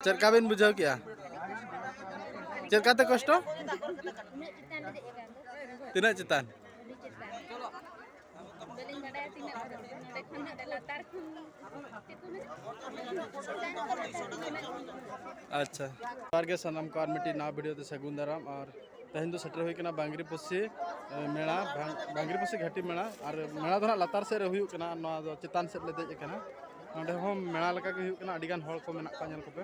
चरका बिन बुझाव क्या चरका ते कष्ट तीना चितान अच्छा बारगे सनम को मिट्टी ना वीडियो ते सगुन दाराम और तहन तो सेटर हुई बांगरी पसी मेला बांगरी पसी घाटी मेला और मेला दो लतार से चितान से देजना नोडे हो मेला लगा के हुई अड़ी गान हॉल को मेना का नेल कोपे